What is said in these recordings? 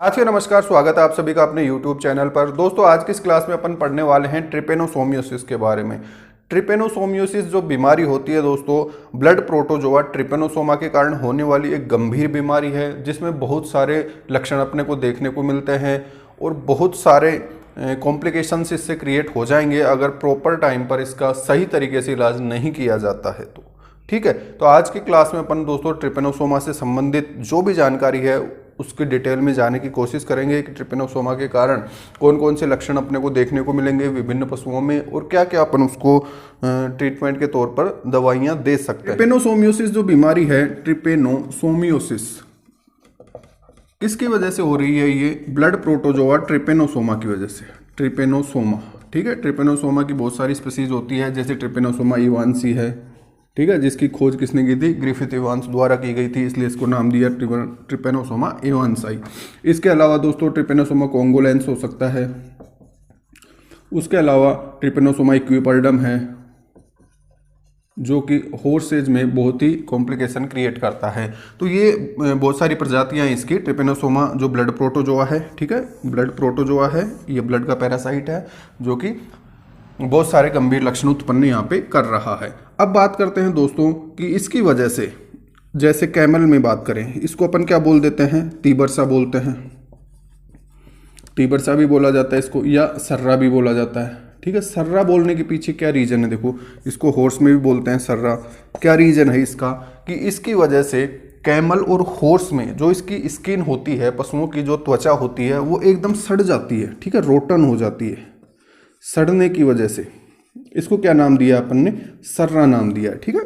साथियों नमस्कार, स्वागत है आप सभी का अपने YouTube चैनल पर। दोस्तों आज की इस क्लास में अपन पढ़ने वाले हैं ट्रिपेनोसोमियोसिस के बारे में। ट्रिपेनोसोमियोसिस जो बीमारी होती है दोस्तों, ब्लड प्रोटोजोआ ट्रिपेनोसोमा के कारण होने वाली एक गंभीर बीमारी है, जिसमें बहुत सारे लक्षण अपने को देखने को मिलते हैं और बहुत सारे कॉम्प्लिकेशंस इससे क्रिएट हो जाएंगे अगर प्रॉपर टाइम पर इसका सही तरीके से इलाज नहीं किया जाता है तो। ठीक है, तो आज की क्लास में अपन दोस्तों ट्रिपेनोसोमा से संबंधित जो भी जानकारी है उसकी डिटेल में जाने की कोशिश करेंगे कि ट्रिपेनोसोमा के कारण कौन कौन से लक्षण अपने को देखने को मिलेंगे विभिन्न पशुओं में और क्या क्या अपन उसको ट्रीटमेंट के तौर पर दवाइयाँ दे सकते हैं। ट्रिपेनोसोमियोसिस जो बीमारी है, ट्रिपेनोसोमियोसिस किसकी वजह से हो रही है? ये ब्लड प्रोटोजोआ ट्रिपेनोसोमा की वजह से। ट्रिपेनोसोमा, ठीक है, ट्रिपेनोसोमा की बहुत सारी स्पीसीज होती है, जैसे ट्रिपेनोसोमा इवांसी है, ठीक है, जिसकी खोज किसने की थी? ग्रिफिथ इवांस द्वारा की गई थी, इसलिए इसको नाम दिया ट्रिपेनोसोमा इवांसाई। इसके अलावा दोस्तों ट्रिपेनोसोमा कोंगोलेंस हो सकता है। उसके अलावा ट्रिपेनोसोमा इक्विपर्डम है, जो कि हॉर्स एज में बहुत ही कॉम्प्लिकेशन क्रिएट करता है। तो ये बहुत सारी प्रजातियां हैं इसकी। ट्रिपेनोसोमा जो ब्लड प्रोटोजोआ है, ठीक है, ब्लड प्रोटोजोआ है, ये ब्लड का पैरासाइट है जो कि बहुत सारे गंभीर लक्षण उत्पन्न यहाँ पे कर रहा है। अब बात करते हैं दोस्तों कि इसकी वजह से, जैसे कैमल में बात करें, इसको अपन क्या बोल देते हैं? तीबरसा बोलते हैं, तीबरसा भी बोला जाता है इसको, या सर्रा भी बोला जाता है। ठीक है, सर्रा बोलने के पीछे क्या रीजन है? देखो, इसको हॉर्स में भी बोलते हैं सर्रा। क्या रीजन है इसका? कि इसकी वजह से कैमल और हॉर्स में जो इसकी स्किन होती है, पशुओं की जो त्वचा होती है, वो एकदम सड़ जाती है, ठीक है, रोटन हो जाती है। सड़ने की वजह से इसको क्या नाम दिया अपन ने? सर्रा नाम दिया है। ठीक है,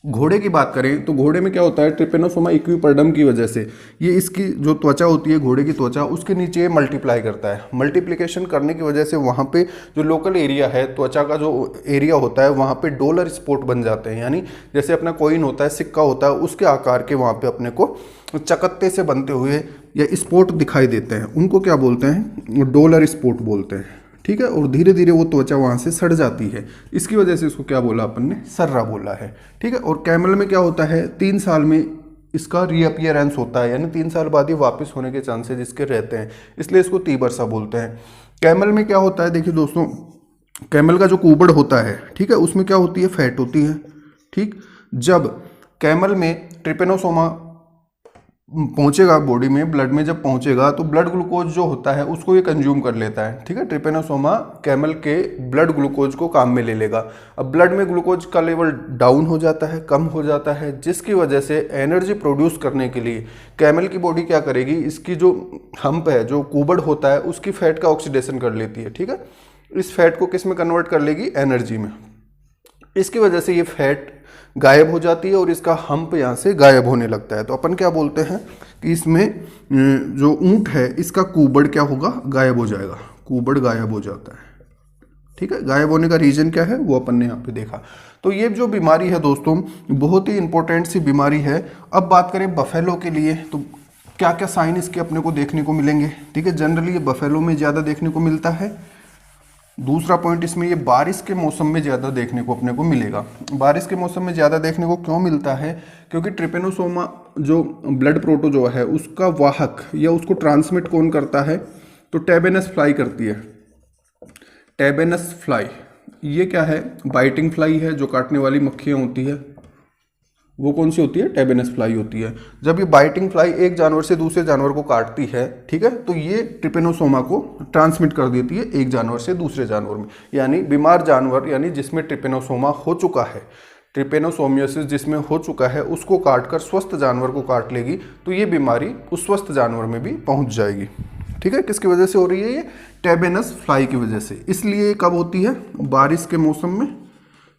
घोड़े की बात करें तो घोड़े में क्या होता है? ट्रिपेनोसोमा इक्विपर्डम की वजह से ये इसकी जो त्वचा होती है, घोड़े की त्वचा, उसके नीचे मल्टीप्लाई करता है। मल्टीप्लिकेशन करने की वजह से वहाँ पे जो लोकल एरिया है, त्वचा का जो एरिया होता है, वहाँ पे डॉलर स्पॉट बन जाते हैं। यानी जैसे अपना कॉइन होता है, सिक्का होता है, उसके आकार के वहाँ पे अपने को चकत्ते से बनते हुए या स्पॉट दिखाई देते हैं। उनको क्या बोलते हैं? डॉलर स्पॉट बोलते हैं। ठीक है, और धीरे धीरे वो त्वचा वहाँ से सड़ जाती है। इसकी वजह से इसको क्या बोला अपन ने? सर्रा बोला है। ठीक है, और कैमल में क्या होता है? 3 साल में इसका रीअपियरेंस होता है, यानी 3 साल बाद ये वापस होने के चांसेस इसके रहते हैं, इसलिए इसको तीबरसा बोलते हैं। कैमल में क्या होता है? देखिए दोस्तों, कैमल का जो कुबड़ होता है, ठीक है, उसमें क्या होती है? फैट होती है। ठीक, जब कैमल में ट्रिपेनोसोमा पहुंचेगा बॉडी में, ब्लड में जब पहुंचेगा तो ब्लड ग्लूकोज जो होता है उसको ये कंज्यूम कर लेता है। ठीक है, ट्रिपेनोसोमा कैमल के ब्लड ग्लूकोज को काम में ले लेगा। अब ब्लड में ग्लूकोज का लेवल डाउन हो जाता है, कम हो जाता है, जिसकी वजह से एनर्जी प्रोड्यूस करने के लिए कैमल की बॉडी क्या करेगी? इसकी जो हम्प है, जो कुबड़ होता है, उसकी फैट का ऑक्सीडेशन कर लेती है। ठीक है, इस फैट को किस में कन्वर्ट कर लेगी? एनर्जी में। इसकी वजह से ये फैट गायब हो जाती है और इसका हम्प यहाँ से गायब होने लगता है। तो अपन क्या बोलते हैं कि इसमें जो ऊंट है, इसका कुबड़ क्या होगा? गायब हो जाएगा, कुबड़ गायब हो जाता है। ठीक है, गायब होने का रीजन क्या है वो अपन ने यहाँ पे देखा। तो ये जो बीमारी है दोस्तों, बहुत ही इंपॉर्टेंट सी बीमारी है। अब बात करें बफेलो के लिए, तो क्या क्या साइन इसके अपने को देखने को मिलेंगे? ठीक है, जनरली ये बफेलो में ज़्यादा देखने को मिलता है। दूसरा पॉइंट इसमें ये बारिश के मौसम में ज़्यादा देखने को अपने को मिलेगा। बारिश के मौसम में ज़्यादा देखने को क्यों मिलता है? क्योंकि ट्रिपेनोसोमा जो ब्लड प्रोटोजोआ है, उसका वाहक या उसको ट्रांसमिट कौन करता है? तो टेबेनस फ्लाई करती है। टेबेनस फ्लाई, ये क्या है? बाइटिंग फ्लाई है, जो काटने वाली मक्खियाँ होती है, वो कौन सी होती है? टेबेनस फ्लाई होती है। जब ये बाइटिंग फ्लाई एक जानवर से दूसरे जानवर को काटती है, ठीक है, तो ये ट्रिपेनोसोमा को ट्रांसमिट कर देती है एक जानवर से दूसरे जानवर में। यानी बीमार जानवर, यानी जिसमें ट्रिपेनोसोमा हो चुका है, ट्रिपेनोसोमियोसिस जिसमें हो चुका है, उसको काटकर स्वस्थ जानवर को काट लेगी, तो ये बीमारी उस स्वस्थ जानवर में भी पहुंच जाएगी। ठीक है, किसकी वजह से हो रही है? ये टेबेनस फ्लाई की वजह से। इसलिए कब होती है? बारिश के मौसम में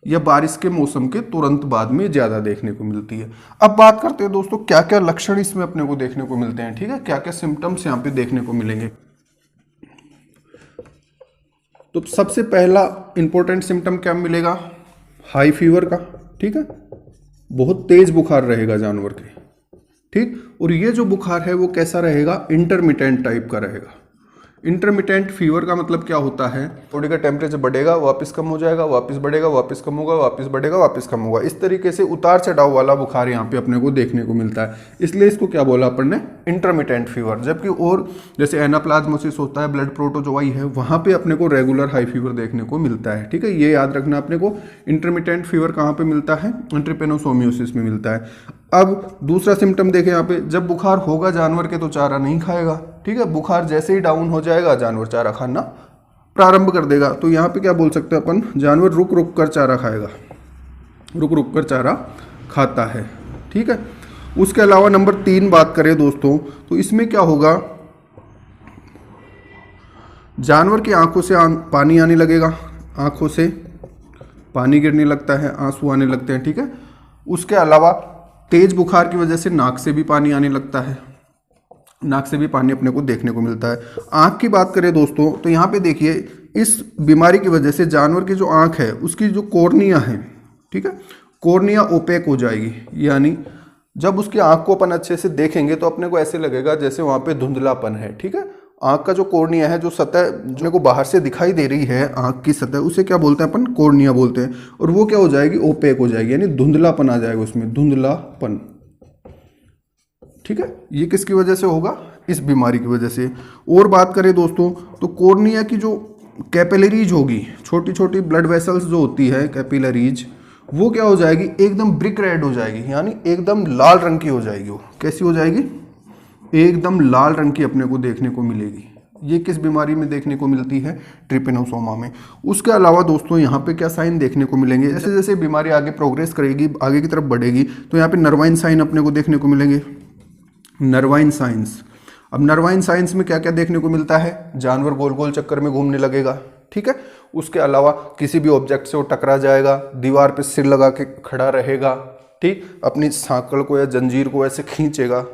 या बारिश के मौसम के तुरंत बाद में ज़्यादा देखने को मिलती है। अब बात करते हैं दोस्तों, क्या क्या लक्षण इसमें अपने को देखने को मिलते हैं। ठीक है, क्या क्या सिम्टम्स यहाँ पे देखने को मिलेंगे। तो सबसे पहला इंपॉर्टेंट सिम्टम क्या मिलेगा? हाई फीवर का। ठीक है, बहुत तेज बुखार रहेगा जानवर के। ठीक, और ये जो बुखार है वो कैसा रहेगा? इंटरमिटेंट टाइप का रहेगा। इंटरमिटेंट फीवर का मतलब क्या होता है, बॉडी का टेम्परेचर बढ़ेगा वापस कम हो जाएगा, वापस बढ़ेगा वापस कम होगा, वापस बढ़ेगा वापस कम होगा, इस तरीके से उतार चढ़ाव वाला बुखार यहाँ पे अपने को देखने को मिलता है, इसलिए इसको क्या बोला अपन ने, इंटरमिटेंट फीवर। जबकि और जैसे एनाप्लाज्मोसिस होता है, ब्लड प्रोटोजोआई है, वहाँ पे अपने को रेगुलर हाई फीवर देखने को मिलता है। ठीक है, ये याद रखना अपने को। इंटरमिटेंट फीवर कहाँ पे मिलता है, ट्रिपेनोसोमियोसिस में मिलता है। अब दूसरा सिम्टम देखें यहाँ पे, जब बुखार होगा जानवर के तो चारा नहीं खाएगा। ठीक है, बुखार जैसे ही डाउन हो जाएगा जानवर चारा खाना प्रारंभ कर देगा। तो यहाँ पे क्या बोल सकते हैं अपन, जानवर रुक रुक कर चारा खाएगा, रुक रुक कर चारा खाता है। ठीक है, उसके अलावा नंबर 3 बात करें दोस्तों, तो इसमें क्या होगा, जानवर की आंखों से पानी आने लगेगा, आंखों से पानी गिरने लगता है, आंसू आने लगते हैं। ठीक है, उसके अलावा तेज बुखार की वजह से नाक से भी पानी आने लगता है, नाक से भी पानी अपने को देखने को मिलता है। आंख की बात करें दोस्तों, तो यहाँ पे देखिए, इस बीमारी की वजह से जानवर की जो आंख है उसकी जो कॉर्निया है, ठीक है, कॉर्निया ओपेक हो जाएगी, यानी जब उसकी आंख को अपन अच्छे से देखेंगे तो अपने को ऐसे लगेगा जैसे वहाँ पे धुंधलापन है। ठीक है, आंख का जो कॉर्निया है, जो सतह जो को बाहर से दिखाई दे रही है आंख की सतह, उसे क्या बोलते हैं अपन, कॉर्निया बोलते हैं। और वो क्या हो जाएगी, ओपेक हो जाएगी, यानी धुंधलापन आ जाएगा उसमें, धुंधलापन। ठीक है, ये किसकी वजह से होगा, इस बीमारी की वजह से। और बात करें दोस्तों, तो कॉर्निया की जो कैपिलरीज होगी, छोटी छोटी ब्लड वेसल्स जो होती है कैपिलरीज, वो क्या हो जाएगी, एकदम ब्रिक रेड हो जाएगी, यानी एकदम लाल रंग की हो जाएगी। वो कैसी हो जाएगी, एकदम लाल रंग की अपने को देखने को मिलेगी। ये किस बीमारी में देखने को मिलती है, ट्रिपेनोसोमा में। उसके अलावा दोस्तों यहाँ पे क्या साइन देखने को मिलेंगे, जैसे जैसे बीमारी आगे प्रोग्रेस करेगी, आगे की तरफ बढ़ेगी, तो यहाँ पे नर्वाइन साइन अपने को देखने को मिलेंगे, नर्वाइन साइंस। अब नर्वाइन साइंस में क्या क्या देखने को मिलता है, जानवर गोल गोल चक्कर में घूमने लगेगा। ठीक है, उसके अलावा किसी भी ऑब्जेक्ट से वो टकरा जाएगा, दीवार पे सिर लगा के खड़ा रहेगा, ठीक, अपनी सांकड़ को या जंजीर को ऐसे खींचेगा।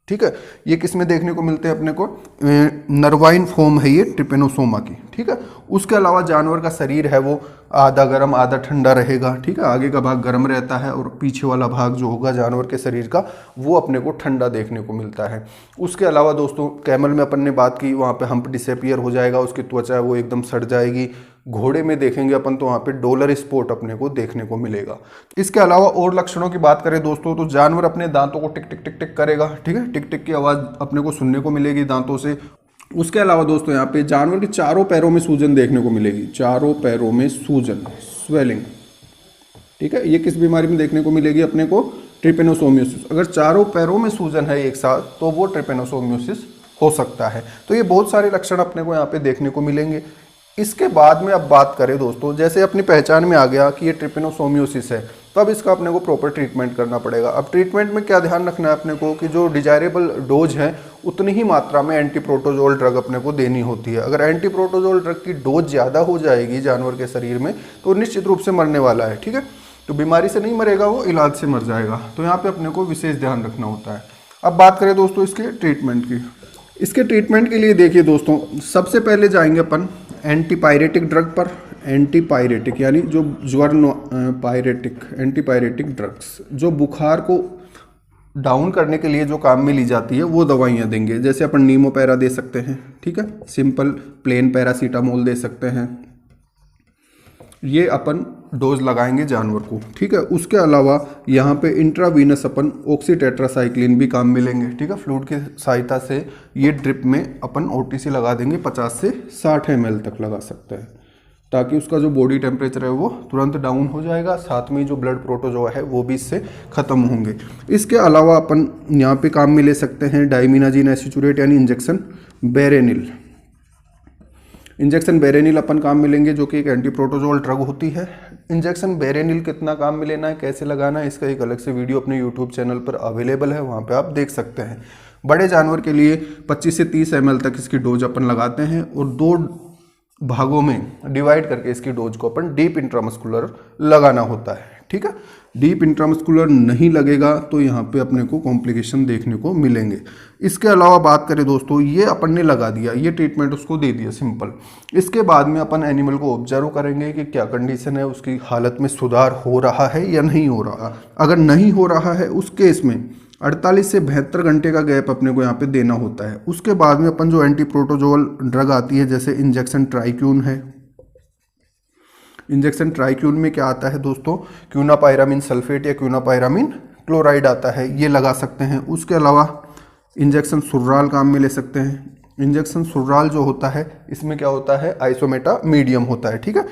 ठीक है, ये किस में देखने को मिलते हैं अपने को, नर्वाइन फॉर्म है ये ट्रिपेनोसोमा की। ठीक है, उसके अलावा जानवर का शरीर है वो आधा गर्म आधा ठंडा रहेगा। ठीक है, आगे का भाग गर्म रहता है और पीछे वाला भाग जो होगा जानवर के शरीर का, वो अपने को ठंडा देखने को मिलता है। उसके अलावा दोस्तों कैमल में अपन ने बात की, वहाँ पे हम्प डिसअपियर हो जाएगा, उसकी त्वचा वो एकदम सड़ जाएगी। घोड़े में देखेंगे अपन तो वहाँ पे डॉलर स्पॉट अपने को देखने को मिलेगा। इसके अलावा और लक्षणों की बात करें दोस्तों, तो जानवर अपने दांतों को टिक टिक टिक टिक करेगा। ठीक है, टिक टिक की आवाज़ अपने को सुनने को मिलेगी दांतों से। उसके अलावा दोस्तों यहाँ पे जानवर के चारों पैरों में सूजन देखने को मिलेगी, चारों पैरों में सूजन, स्वेलिंग। ठीक है, ये किस बीमारी में देखने को मिलेगी अपने को, ट्रिपेनोसोमियोसिस। अगर चारों पैरों में सूजन है एक साथ तो वो ट्रिपेनोसोमियोसिस हो सकता है। तो ये बहुत सारे लक्षण अपने को यहाँ पे देखने को मिलेंगे। इसके बाद में अब बात करें दोस्तों, जैसे अपनी पहचान में आ गया कि ये ट्रिपेनोसोमियोसिस है, तो अब इसका अपने को प्रॉपर ट्रीटमेंट करना पड़ेगा। अब ट्रीटमेंट में क्या ध्यान रखना है अपने को, कि जो डिजायरेबल डोज है उतनी ही मात्रा में एंटीप्रोटोजोल ड्रग अपने को देनी होती है। अगर एंटीप्रोटोजोल ड्रग की डोज ज़्यादा हो जाएगी जानवर के शरीर में तो निश्चित रूप से मरने वाला है। ठीक है, तो बीमारी से नहीं मरेगा, वो इलाज से मर जाएगा। तो यहाँ पे अपने को विशेष ध्यान रखना होता है। अब बात करें दोस्तों इसके ट्रीटमेंट की। इसके ट्रीटमेंट के लिए देखिए दोस्तों, सबसे पहले जाएंगे अपन एंटीपायरेटिक ड्रग पर। एंटीपायरेटिक यानी जो पायरेटिक, एंटीपायरेटिक ड्रग्स जो बुखार को डाउन करने के लिए जो काम में ली जाती है वो दवाइयाँ देंगे। जैसे अपन नीमोपैरा दे सकते हैं, ठीक है, सिंपल प्लेन पैरासीटामोल दे सकते हैं, ये अपन डोज लगाएंगे जानवर को। ठीक है, उसके अलावा यहाँ पे इंट्रावीनस अपन ऑक्सीटेट्रासाइक्लिन भी काम मिलेंगे। ठीक है, फ्लूइड की सहायता से ये ड्रिप में अपन ओटीसी लगा देंगे, 50 से 60 ml तक लगा सकते हैं, ताकि उसका जो बॉडी टेम्परेचर है वो तुरंत डाउन हो जाएगा, साथ में जो ब्लड प्रोटोजोआ है वो भी इससे ख़त्म होंगे। इसके अलावा अपन यहाँ पे काम में ले सकते हैं डाइमिनाजिन एसिचुरेट यानी इंजेक्शन बेरेनिल। इंजेक्शन बेरेनिल अपन काम में लेंगे, जो कि एक एंटीप्रोटोजोल ड्रग होती है। इंजेक्शन बेरेनिल कितना काम में लेना है, कैसे लगाना है, इसका एक अलग से वीडियो अपने यूट्यूब चैनल पर अवेलेबल है, वहाँ पे आप देख सकते हैं। बड़े जानवर के लिए 25 से 30 ml तक इसकी डोज अपन लगाते हैं और 2 भागों में डिवाइड करके इसकी डोज को अपन डीप इंट्रामस्कुलर लगाना होता है। ठीक है, डीप इंट्रामस्कुलर नहीं लगेगा तो यहाँ पे अपने को कॉम्प्लिकेशन देखने को मिलेंगे। इसके अलावा बात करें दोस्तों, ये अपन ने लगा दिया, ये ट्रीटमेंट उसको दे दिया सिंपल। इसके बाद में अपन एनिमल को ऑब्जर्व करेंगे कि क्या कंडीशन है, उसकी हालत में सुधार हो रहा है या नहीं हो रहा। अगर नहीं हो रहा है उस केस में 48 से 72 घंटे का गैप अपने को यहाँ पे देना होता है। उसके बाद में अपन जो एंटी प्रोटोजोल ड्रग आती है, जैसे इंजेक्शन ट्राइक्यून है। इंजेक्शन ट्राइक्यून में क्या आता है दोस्तों, क्यूनापायरामिन सल्फेट या क्यूनापायरामिन क्लोराइड आता है, ये लगा सकते हैं। उसके अलावा इंजेक्शन सुर्राल काम में ले सकते हैं। इंजेक्शन सुर्राल जो होता है इसमें क्या होता है, आइसोमेटा मीडियम होता है, ठीक है।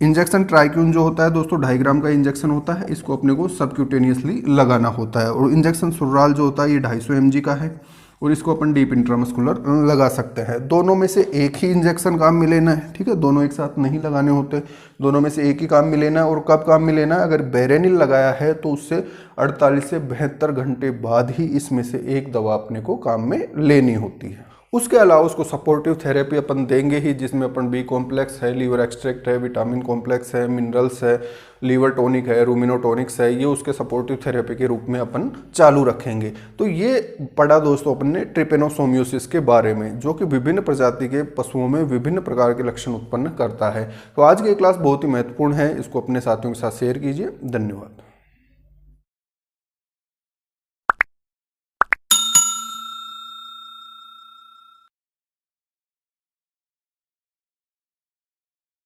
इंजेक्शन ट्राइक्यून जो होता है दोस्तों 2.5 ग्राम का इंजेक्शन होता है, इसको अपने को सबक्यूटेनियसली लगाना होता है। और इंजेक्शन सुर्राल जो होता है ये 250 mg का है और इसको अपन डीप इंट्रामस्कुलर लगा सकते हैं। दोनों में से एक ही इंजेक्शन काम में लेना है, ठीक है, दोनों एक साथ नहीं लगाने होते, दोनों में से एक ही काम में लेना है। और कब काम में लेना है, अगर बेरेनिल लगाया है तो उससे 48 से 72 घंटे बाद ही इसमें से एक दवा अपने को काम में लेनी होती है। उसके अलावा उसको सपोर्टिव थेरेपी अपन देंगे ही, जिसमें अपन बी कॉम्प्लेक्स है, लीवर एक्सट्रैक्ट है, विटामिन कॉम्प्लेक्स है, मिनरल्स है, लीवर टॉनिक है, रूमिनोटॉनिक्स है, ये उसके सपोर्टिव थेरेपी के रूप में अपन चालू रखेंगे। तो ये पढ़ा दोस्तों अपन ने ट्रिपेनोसोमियोसिस के बारे में, जो कि विभिन्न प्रजाति के पशुओं में विभिन्न प्रकार के लक्षण उत्पन्न करता है। तो आज की क्लास बहुत ही महत्वपूर्ण है, इसको अपने साथियों के साथ शेयर कीजिए। धन्यवाद।